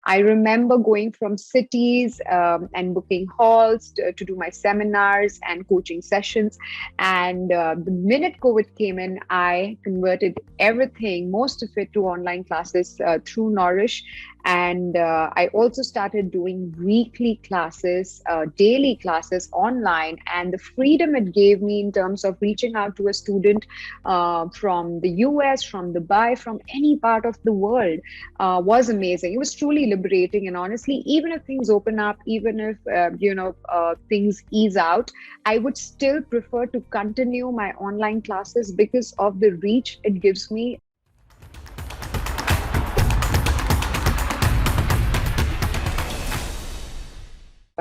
I remember going from cities and booking halls to do my seminars and coaching sessions. And the minute COVID came in, I converted everything, most of it, to online classes through Knorish. And I also started doing weekly classes, daily classes online. And the freedom it gave me in terms of reaching out to a student from the US, from Dubai, from any part of the world was amazing. It was truly liberating. And honestly, even if things open up, even if, things ease out, I would still prefer to continue my online classes because of the reach it gives me.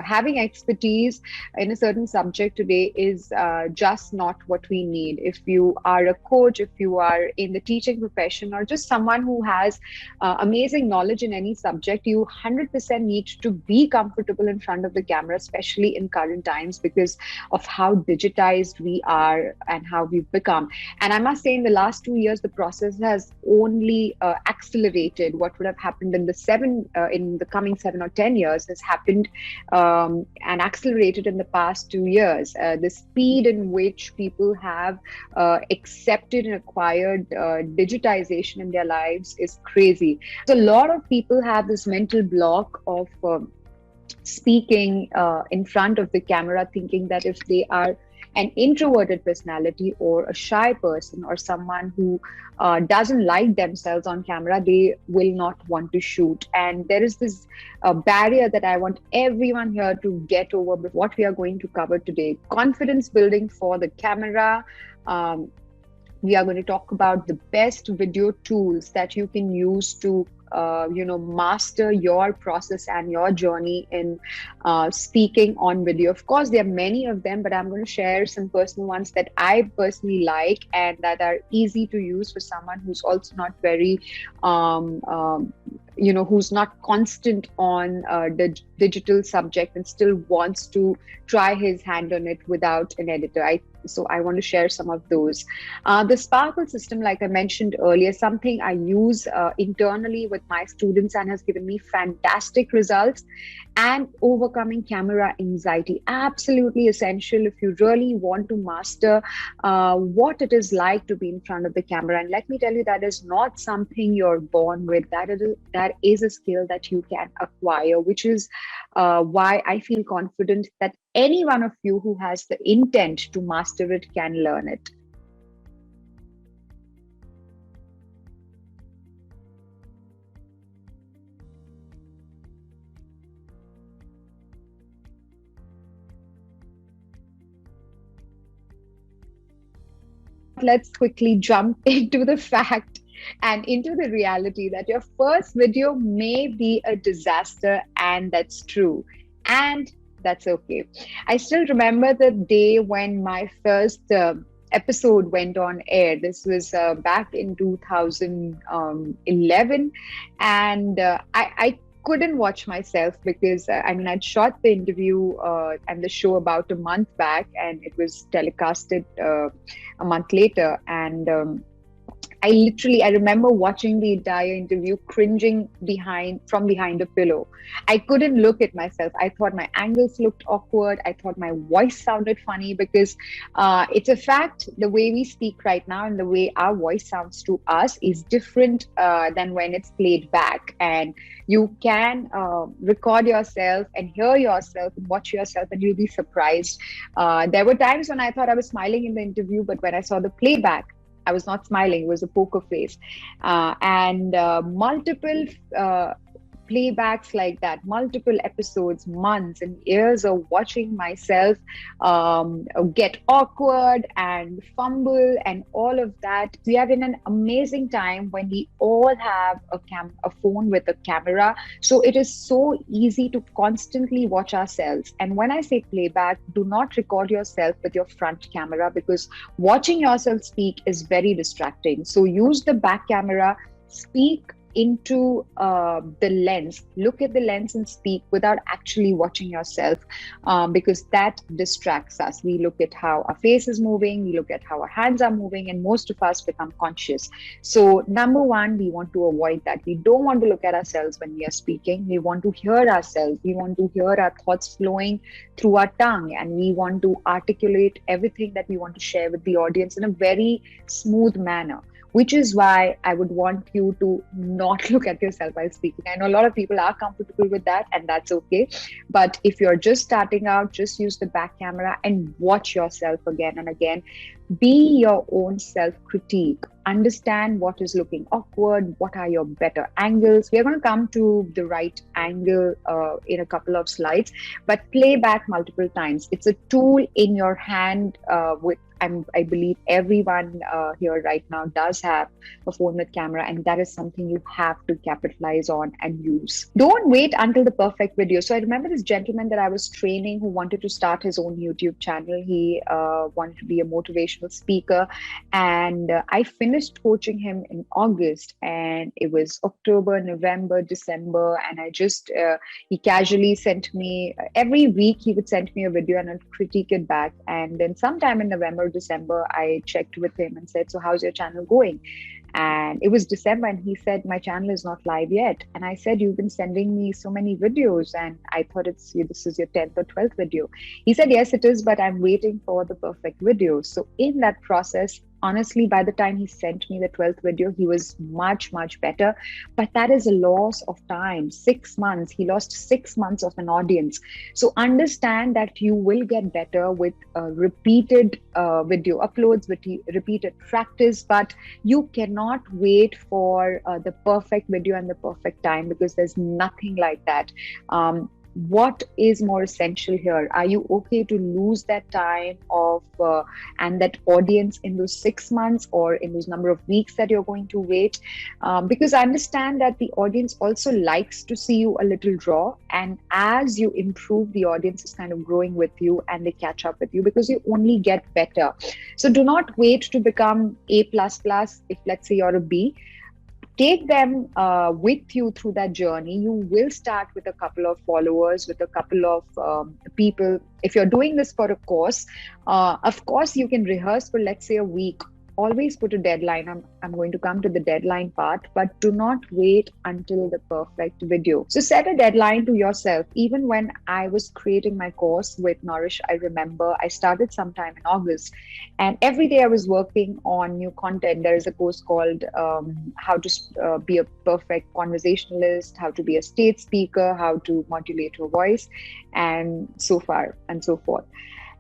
Having expertise in a certain subject today is just not what we need. If you are a coach, if you are in the teaching profession, or just someone who has amazing knowledge in any subject, you 100% need to be comfortable in front of the camera, especially in current times because of how digitized we are and how we've become. And I must say, in the last 2 years, the process has only accelerated. What would have happened in the coming 7 or 10 years has happened and accelerated in the past 2 years. The speed in which people have accepted and acquired digitization in their lives is crazy. So a lot of people have this mental block of speaking in front of the camera, thinking that if they are an introverted personality or a shy person or someone who doesn't like themselves on camera, they will not want to shoot. And there is this barrier that I want everyone here to get over with what we are going to cover today. Confidence building for the camera. We are going to talk about the best video tools that you can use to master your process and your journey in speaking on video. Of course, there are many of them, but I'm going to share some personal ones that I personally like and that are easy to use for someone who's also not very who's not constant on the digital subject and still wants to try his hand on it without an editor. So I want to share some of those. The Sparkle system, like I mentioned earlier, something I use internally with my students and has given me fantastic results. And overcoming camera anxiety, absolutely essential if you really want to master what it is like to be in front of the camera. And let me tell you, that is not something you're born with. That is a skill that you can acquire, which is why I feel confident that any one of you who has the intent to master it can learn it. Let's quickly jump into the fact and into the reality that your first video may be a disaster, and that's true. And that's okay. I still remember the day when my first episode went on air. This was back in 2011. And I couldn't watch myself because I'd shot the interview and the show about a month back, and it was telecasted a month later. And I remember watching the entire interview, cringing from behind a pillow. I couldn't look at myself. I thought my angles looked awkward. I thought my voice sounded funny because it's a fact, the way we speak right now and the way our voice sounds to us is different than when it's played back. And you can record yourself and hear yourself and watch yourself, and you'll be surprised. There were times when I thought I was smiling in the interview, but when I saw the playback, I was not smiling. It was a poker face. And multiple playbacks like that, multiple episodes, months and years of watching myself get awkward and fumble and all of that. We are in an amazing time when we all have a phone with a camera. So it is so easy to constantly watch ourselves. And when I say playback, do not record yourself with your front camera, because watching yourself speak is very distracting. So use the back camera, speak into the lens, look at the lens and speak without actually watching yourself, because that distracts us. We look at how our face is moving, we look at how our hands are moving, and most of us become conscious. So, number one, we want to avoid that. We don't want to look at ourselves when we are speaking. We want to hear ourselves. We want to hear our thoughts flowing through our tongue, and we want to articulate everything that we want to share with the audience in a very smooth manner, which is why I would want you to not look at yourself while speaking. I know a lot of people are comfortable with that, and that's okay. But if you're just starting out, just use the back camera and watch yourself again and again. Be your own self critique. Understand what is looking awkward, what are your better angles. We're going to come to the right angle in a couple of slides, but play back multiple times. It's a tool in your hand with I believe everyone here right now does have a phone with camera, and that is something you have to capitalize on and use. Don't wait until the perfect video. So I remember this gentleman that I was training who wanted to start his own YouTube channel. He wanted to be a motivational speaker, and I finished coaching him in August, and it was October, November, December, and I just he casually sent me every week. He would send me a video and I'd critique it back, and then sometime in November, December, I checked with him and said, so how's your channel going? And it was December, and he said, my channel is not live yet. And I said, you've been sending me so many videos, and I thought this is your 10th or 12th video. He said, yes, it is, but I'm waiting for the perfect video. So in that process, honestly, by the time he sent me the 12th video, he was much, much better. But that is a loss of time. 6 months. He lost 6 months of an audience. So understand that you will get better with repeated video uploads, with repeated practice, but you cannot wait for the perfect video and the perfect time, because there's nothing like that. What is more essential here? Are you okay to lose that time of and that audience in those 6 months or in those number of weeks that you're going to wait? Because I understand that the audience also likes to see you a little raw, and as you improve, the audience is kind of growing with you and they catch up with you because you only get better. So do not wait to become A++. If let's say you're a B, take them with you through that journey. You will start with a couple of followers, with a couple of people. If you're doing this for a course, of course, you can rehearse for, let's say, a week. Always put a deadline. I'm going to come to the deadline part, but do not wait until the perfect video. So set a deadline to yourself. Even when I was creating my course with Knorish, I remember I started sometime in August, and every day I was working on new content. There is a course called how to be a perfect conversationalist, how to be a stage speaker, how to modulate your voice, and so far and so forth.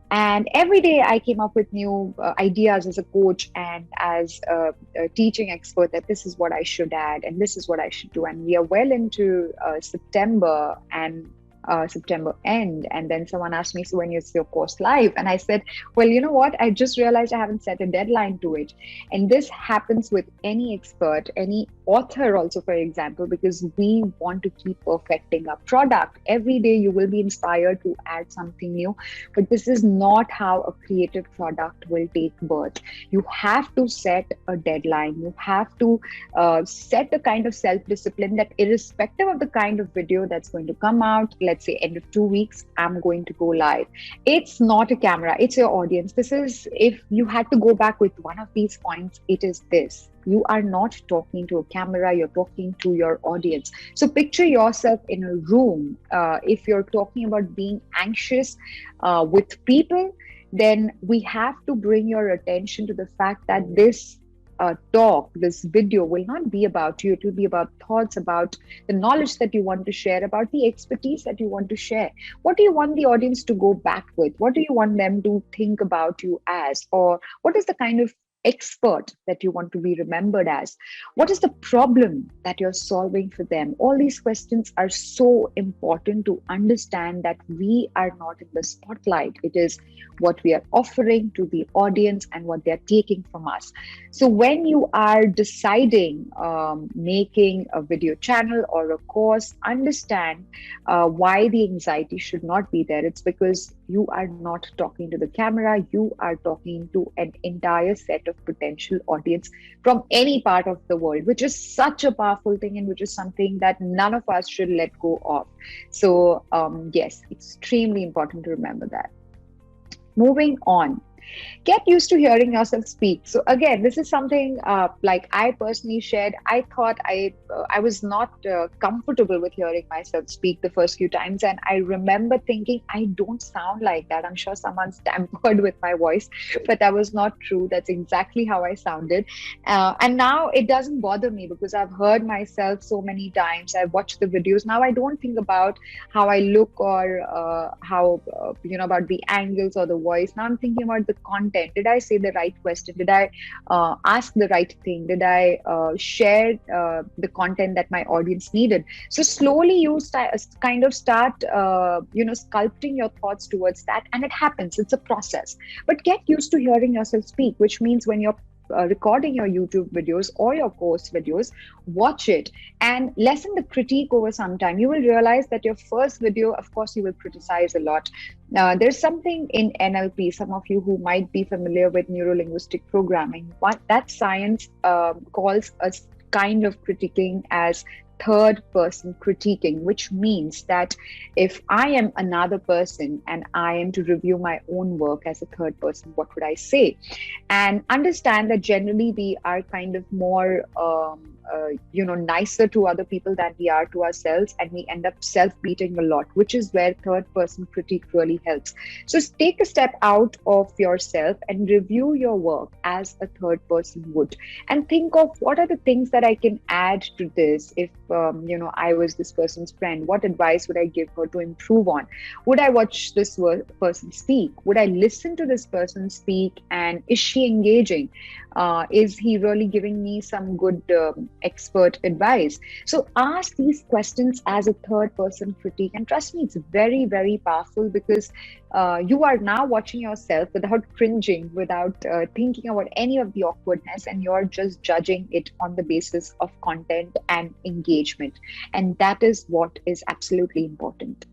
And every day I came up with new ideas as a coach and as a teaching expert, that this is what I should add and this is what I should do. And we are well into September and September end. And then someone asked me, so when is your course live? And I said, well, you know what? I just realized I haven't set a deadline to it. And this happens with any expert, any author also, for example, because we want to keep perfecting our product. Every day you will be inspired to add something new, but this is not how a creative product will take birth. You have to set a deadline. You have to set a kind of self-discipline that irrespective of the kind of video that's going to come out, let's say end of 2 weeks, I'm going to go live. It's not a camera, it's your audience. This is, if you had to go back with one of these points, it is this. You are not talking to a camera, you're talking to your audience. So picture yourself in a room. If you're talking about being anxious with people, then we have to bring your attention to the fact that this talk, this video will not be about you. It will be about thoughts, about the knowledge that you want to share, about the expertise that you want to share. What do you want the audience to go back with? What do you want them to think about you as? Or what is the kind of expert that you want to be remembered as? What is the problem that you're solving for them? All these questions are so important to understand that we are not in the spotlight. It is what we are offering to the audience and what they're taking from us. So when you are deciding making a video channel or a course, understand why the anxiety should not be there. It's because You are not talking to the camera, you are talking to an entire set of potential audience from any part of the world, which is such a powerful thing and which is something that none of us should let go of. So, yes, extremely important to remember that. Moving on, get used to hearing yourself speak. So again, this is something like I personally shared. I thought I was not comfortable with hearing myself speak the first few times, and I remember thinking I don't sound like that. I'm sure someone's tampered with my voice, but that was not true. That's exactly how I sounded, and now it doesn't bother me because I've heard myself so many times. I've watched the videos. Now I don't think about how I look or how about the angles or the voice. Now I'm thinking about the content. Did I say the right question? Did I ask the right thing? Did I share the content that my audience needed? So slowly you kind of start sculpting your thoughts towards that, and it happens. It's a process. But get used to hearing yourself speak, which means when you're recording your YouTube videos or your course videos, watch it and lessen the critique over some time. You will realize that your first video, of course, you will criticize a lot. There's something in NLP, some of you who might be familiar with neuro-linguistic programming, what that science calls a kind of critiquing as third person critiquing, which means that if I am another person and I am to review my own work as a third person, what would I say? And understand that generally we are kind of more nicer to other people than we are to ourselves, and we end up self-beating a lot, which is where third person critique really helps. So take a step out of yourself and review your work as a third person would, and think of what are the things that I can add to this. If I was this person's friend, what advice would I give her to improve on? Would I watch this person speak? Would I listen to this person speak? And is she engaging? Is he really giving me some good expert advice? So ask these questions as a third person critique. And trust me, it's very, very powerful, because you are now watching yourself without cringing, without thinking about any of the awkwardness, and you're just judging it on the basis of content and engagement. And that is what is absolutely important.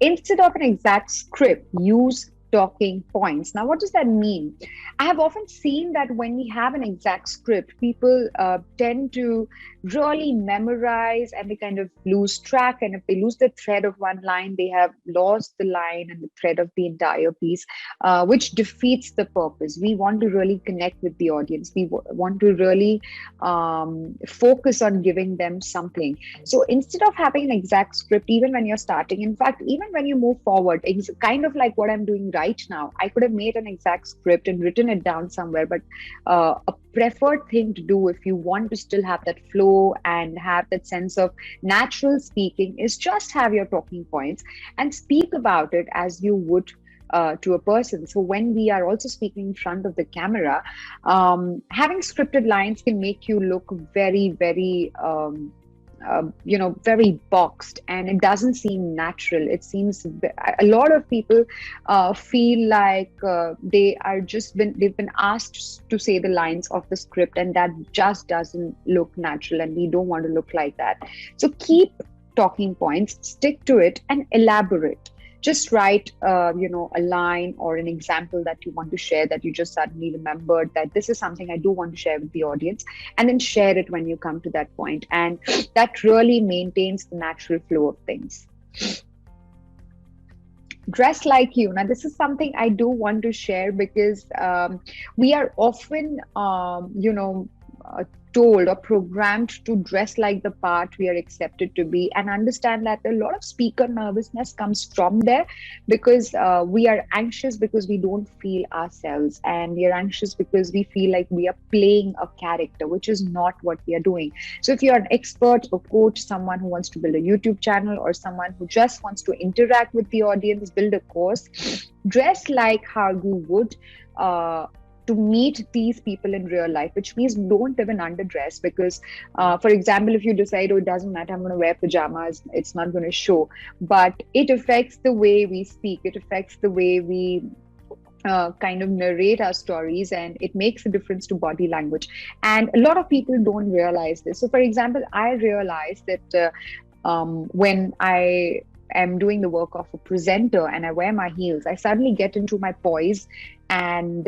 Instead of an exact script, use talking points. Now, what does that mean? I have often seen that when we have an exact script, people tend to really memorize, and they kind of lose track. And if they lose the thread of one line, they have lost the line and the thread of the entire piece, which defeats the purpose. We want to really connect with the audience. We want to really focus on giving them something. So instead of having an exact script, even when you're starting, in fact, even when you move forward, it's kind of like what I'm doing right now. I could have made an exact script and written it down somewhere, but a preferred thing to do if you want to still have that flow and have that sense of natural speaking is just have your talking points and speak about it as you would to a person. So when we are also speaking in front of the camera, having scripted lines can make you look very, very very boxed, and it doesn't seem natural. It seems a lot of people feel like they've been asked to say the lines of the script, and that just doesn't look natural, and we don't want to look like that. So keep talking points, stick to it, and elaborate. Just write, a line or an example that you want to share, that you just suddenly remembered that this is something I do want to share with the audience, and then share it when you come to that point. And that really maintains the natural flow of things. Dress like you. Now, this is something I do want to share, because we are often, told or programmed to dress like the part we are accepted to be, and understand that a lot of speaker nervousness comes from there, because we are anxious because we don't feel ourselves, and we are anxious because we feel like we are playing a character, which is not what we are doing. So if you're an expert, a coach, someone who wants to build a YouTube channel, or someone who just wants to interact with the audience, build a course, dress like how you would to meet these people in real life, which means don't even underdress, because for example, if you decide, oh, it doesn't matter, I'm going to wear pajamas, it's not going to show, but it affects the way we speak, it affects the way we kind of narrate our stories, and it makes a difference to body language. And a lot of people don't realize this. So for example, I realized that when I am doing the work of a presenter and I wear my heels, I suddenly get into my poise and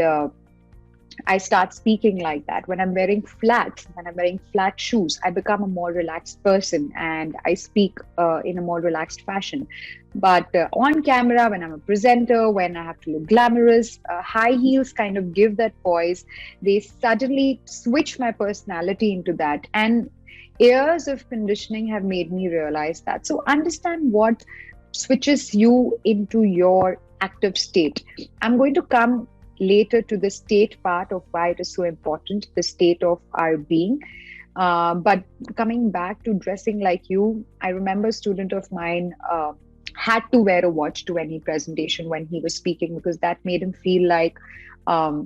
I start speaking like that. When I'm wearing flats, when I'm wearing flat shoes, I become a more relaxed person and I speak in a more relaxed fashion. But on camera, when I'm a presenter, when I have to look glamorous, high heels kind of give that poise. They suddenly switch my personality into that. And years of conditioning have made me realize that. So understand what switches you into your active state. I'm going to come later to the state part of why it is so important, the state of our being. But coming back to dressing like you, I remember a student of mine had to wear a watch to any presentation when he was speaking because that made him feel like um,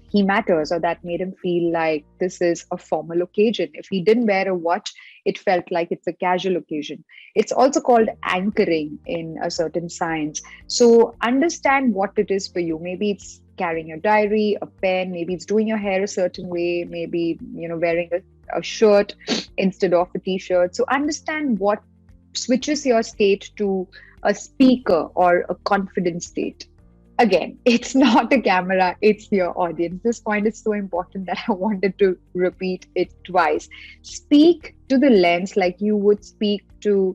he matters, or that made him feel like this is a formal occasion. If he didn't wear a watch, it felt like it's a casual occasion. It's also called anchoring in a certain science. So understand what it is for you. Maybe it's carrying your diary, a pen, maybe it's doing your hair a certain way, maybe wearing a shirt instead of a t-shirt. So understand what switches your state to a speaker or a confident state. Again, it's not a camera, it's your audience. This point is so important that I wanted to repeat it twice. Speak to the lens like you would speak to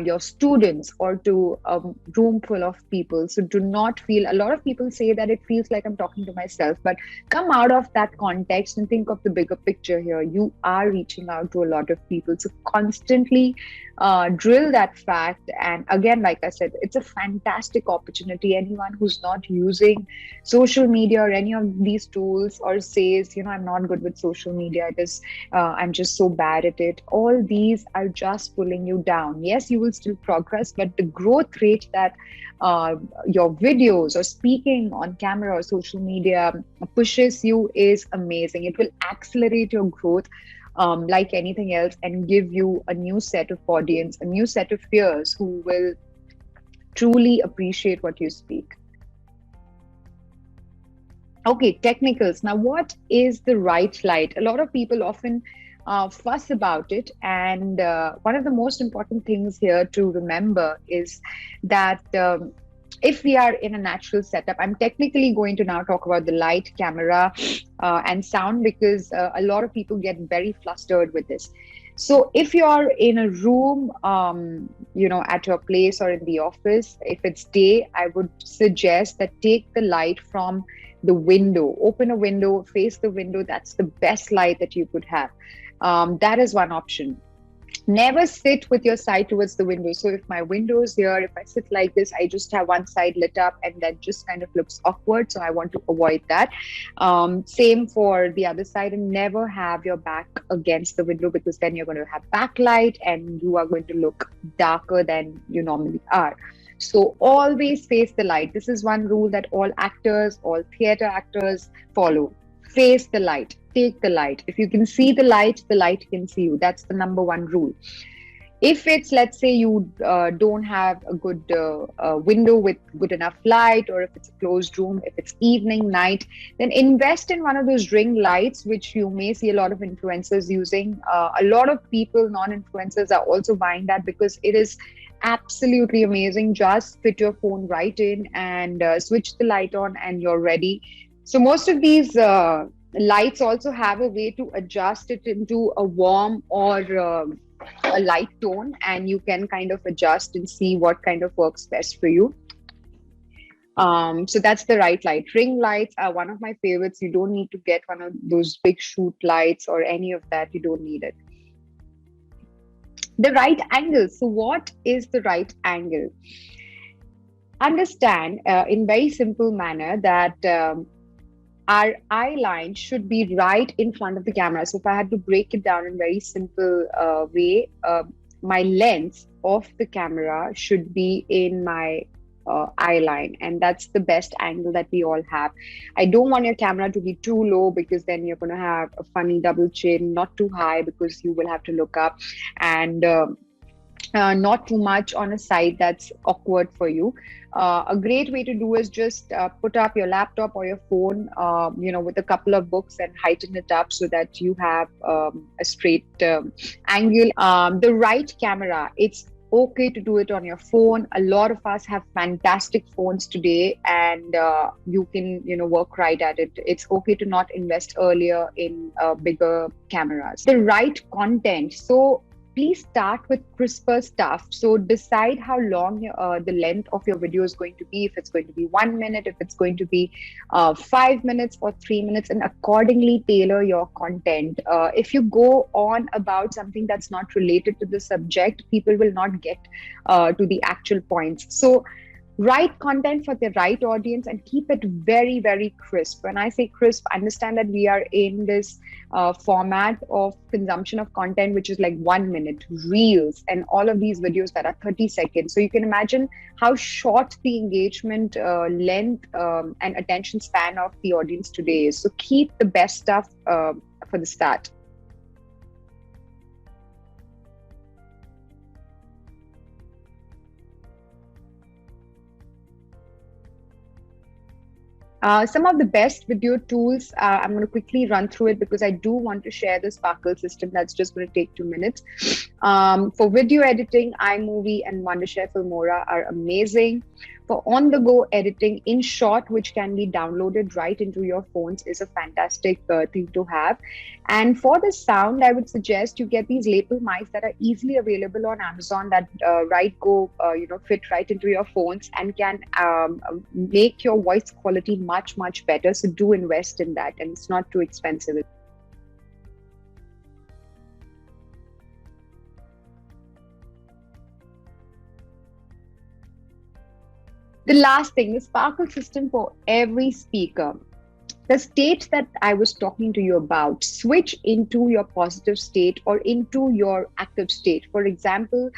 your students or to a room full of people. So do not feel, a lot of people say that it feels like I'm talking to myself, but come out of that context and think of the bigger picture here. You are reaching out to a lot of people. So constantly drill that fact. And again, like I said, it's a fantastic opportunity. Anyone who's not using social media or any of these tools or says, I'm not good with social media, it is, I'm just so bad at it. All these are just pulling you down. Yes, you will still progress, but the growth rate that your videos or speaking on camera or social media pushes you is amazing. It will accelerate your growth like anything else and give you a new set of audience, a new set of peers who will truly appreciate what you speak. Okay, technicals. Now, what is the right light? A lot of people often fuss about it. And one of the most important things here to remember is that if we are in a natural setup, I'm technically going to now talk about the light, camera, and sound because a lot of people get very flustered with this. So if you're in a room, at your place or in the office, if it's day, I would suggest that take the light from the window, open a window, face the window. That's the best light that you could have. That is one option. Never sit with your side towards the window. So if my window is here, if I sit like this, I just have one side lit up and that just kind of looks awkward. So I want to avoid that. Same for the other side, and never have your back against the window because then you're going to have backlight and you are going to look darker than you normally are. So always face the light. This is one rule that all actors, all theater actors follow. Face the light, take the light. If you can see the light can see you. That's the number one rule. If it's, let's say, you don't have a good window with good enough light, or if it's a closed room, if it's evening, night, then invest in one of those ring lights, which you may see a lot of influencers using. A lot of people, non-influencers, are also buying that because it is absolutely amazing. Just fit your phone right in and switch the light on and you're ready. So most of these lights also have a way to adjust it into a warm or a light tone, and you can kind of adjust and see what kind of works best for you. So that's the right light. Ring lights are one of my favorites. You don't need to get one of those big shoot lights or any of that. You don't need it. The right angle. So what is the right angle? Understand in very simple manner that our eye line should be right in front of the camera. So if I had to break it down in very simple way, my lens of the camera should be in my eye line, and that's the best angle that we all have. I don't want your camera to be too low because then you're going to have a funny double chin, not too high because you will have to look up, and not too much on a side that's awkward for you. A great way to do is just put up your laptop or your phone, with a couple of books and heighten it up so that you have a straight angle. The right camera, it's okay to do it on your phone. A lot of us have fantastic phones today, and you can, work right at it. It's okay to not invest earlier in bigger cameras. The right content. So please start with crisper stuff. So decide how long the length of your video is going to be. If it's going to be 1 minute, if it's going to be 5 minutes or 3 minutes, and accordingly tailor your content. If you go on about something that's not related to the subject, people will not get to the actual points. So write content for the right audience and keep it very, very crisp. When I say crisp, understand that we are in this format of consumption of content which is like 1 minute reels and all of these videos that are 30 seconds. So you can imagine how short the engagement length and attention span of the audience today is. So keep the best stuff for the start. Some of the best video tools, I'm going to quickly run through it because I do want to share the Sparkle system. That's just going to take 2 minutes. For video editing, iMovie and Wondershare Filmora are amazing. For on-the-go editing, InShot, which can be downloaded right into your phones, is a fantastic thing to have. And for the sound, I would suggest you get these lapel mics that are easily available on Amazon that fit right into your phones and can make your voice quality much, much better. So do invest in that, and it's not too expensive. The last thing, the Sparkle system for every speaker. The state that I was talking to you about, switch into your positive state or into your active state. For example,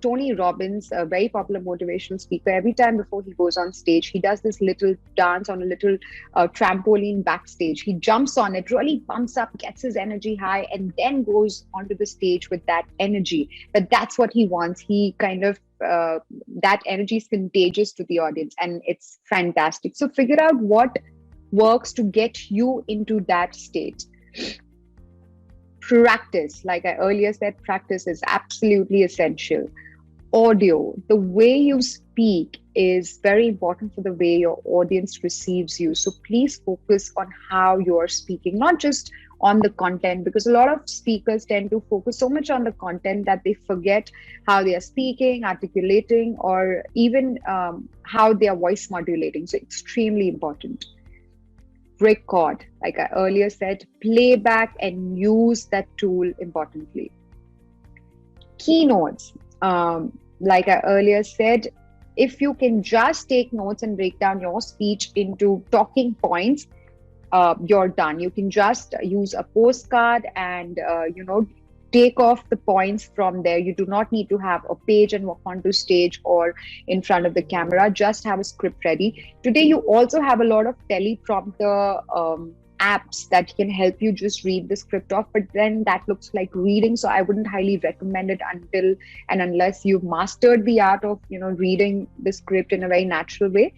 Tony Robbins, a very popular motivational speaker, every time before he goes on stage, he does this little dance on a little trampoline backstage. He jumps on it, really pumps up, gets his energy high, and then goes onto the stage with that energy. But that's what he wants. He kind of that energy is contagious to the audience, and it's fantastic. So figure out what works to get you into that state. Practice, like I earlier said, practice is absolutely essential. Audio, the way you speak is very important for the way your audience receives you. So please focus on how you're speaking, not just on the content, because a lot of speakers tend to focus so much on the content that they forget how they are speaking, articulating, or even how they are voice modulating. So extremely important. Record, like I earlier said, playback and use that tool importantly. Keynotes, like I earlier said, if you can just take notes and break down your speech into talking points, you're done. You can just use a postcard and take off the points from there. You do not need to have a page and walk onto stage or in front of the camera. Just have a script ready. Today, you also have a lot of teleprompter apps that can help you just read the script off, but then that looks like reading. So I wouldn't highly recommend it until and unless you've mastered the art of reading the script in a very natural way.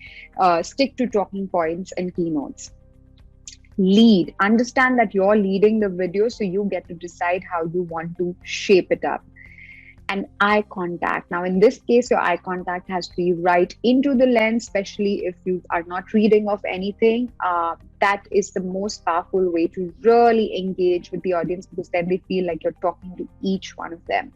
Stick to talking points and keynotes. Lead, understand that you're leading the video, so you get to decide how you want to shape it up. And eye contact. Now, in this case, your eye contact has to be right into the lens, especially if you are not reading of anything. That is the most powerful way to really engage with the audience, because then they feel like you're talking to each one of them.